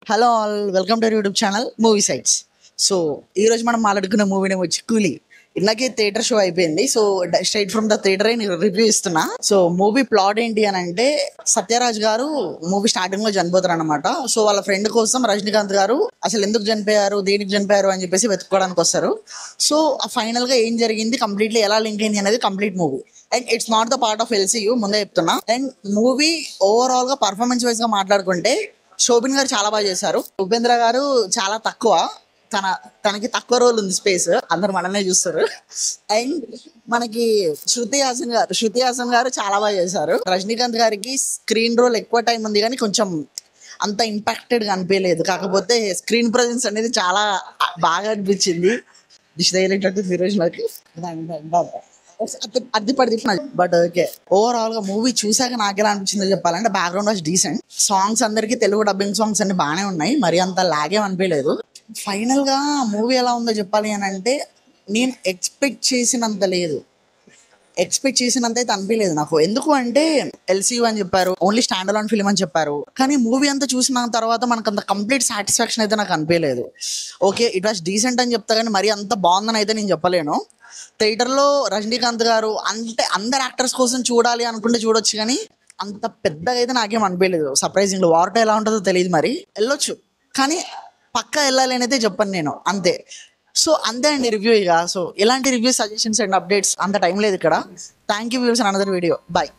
Hello all, welcome to YouTube channel movie sites. So ఈరోజు మనం మాట్లాడుకున్న మూవీ నేమ్ వచ్చి కూలీ. ఇందాకే థియేటర్ షో అయిపోయింది. So straight from the theatre నేను రివ్యూ ఇస్తున్నా. సో మూవీ ప్లాట్ ఏంటి అని అంటే, సత్యరాజ్ గారు మూవీ స్టార్టింగ్ లో చనిపోతారు అనమాట. సో వాళ్ళ ఫ్రెండ్ కోసం రజనీకాంత్ గారు అసలు ఎందుకు చనిపోయారు, దేనికి చనిపోయారు అని చెప్పేసి వెతుక్కోవడానికి వస్తారు. సో ఫైనల్ గా ఏం జరిగింది, కంప్లీట్లీ ఎలా లింక్ అయింది అనేది complete movie. And it's not the part of LCU, ముందే చెప్తున్నా. అండ్ మూవీ ఓవరాల్ గా పర్ఫార్మెన్స్ వైజ్ గా మాట్లాడుకుంటే శోభిన్ గారు చాలా బాగా చేశారు. ఉపేంద్ర గారు చాలా తక్కువ, తనకి తక్కువ రోల్ ఉంది, స్పేస్ అందరు మనల్నే చూస్తారు. అండ్ మనకి శృతి హాసన్ గారు చాలా బాగా చేశారు. రజనీకాంత్ గారికి స్క్రీన్ రోల్ ఎక్కువ టైం ఉంది కానీ కొంచెం అంత ఇంపాక్టెడ్ గా అనిపించలేదు. కాకపోతే స్క్రీన్ ప్రజెన్స్ అనేది చాలా బాగా అనిపించింది. ఫిరోజ్ నాకు అది పడి బట్ ఓకే. ఓవరాల్ గా మూవీ చూసాక నాకు ఎలా అనిపించిందో చెప్పాలంటే, బ్యాక్గ్రౌండ్ వాజ్ డీసెంట్. సాంగ్స్ అందరికి తెలుగు డబ్బింగ్ సాంగ్స్ అన్ని బాగానే ఉన్నాయి, మరి అంత లాగే అనిపించలేదు. ఫైనల్ గా మూవీ ఎలా ఉందో చెప్పాలి అని అంటే, నేను ఎక్స్పెక్ట్ చేసినంత అయితే అనిపించలేదు నాకు. ఎందుకు అంటే ఎల్సీయూ అని చెప్పారు, ఓన్లీ స్టాండ్ అలోన్ ఫిల్మ్ అని చెప్పారు, కానీ మూవీ అంతా చూసిన తర్వాత మనకు అంత కంప్లీట్ సాటిస్ఫాక్షన్ అయితే నాకు అనిపించలేదు. ఓకే, ఇట్ వాస్ డీసెంట్ అని చెప్తా కానీ మరీ అంత బాగుందని అయితే నేను చెప్పలేను. థియేటర్లో రజనీకాంత్ గారు అంటే అందరు యాక్టర్స్ కోసం చూడాలి అనుకుంటే చూడొచ్చు, కానీ అంత పెద్దగా అయితే నాకేం అనిపించలేదు. సర్ప్రైజింగ్ వార్ట ఎలా ఉంటుందో తెలియదు, మరి వెళ్ళొచ్చు కానీ పక్కా వెళ్ళాలి అని అయితే చెప్పను నేను, అంతే. సో అంతే అండి రివ్యూ ఇక. సో ఇలాంటి రివ్యూ సజెషన్స్ అండ్ అప్డేట్స్ అంత టైం లేదు ఇక్కడ. Thank you viewers, another video. Bye.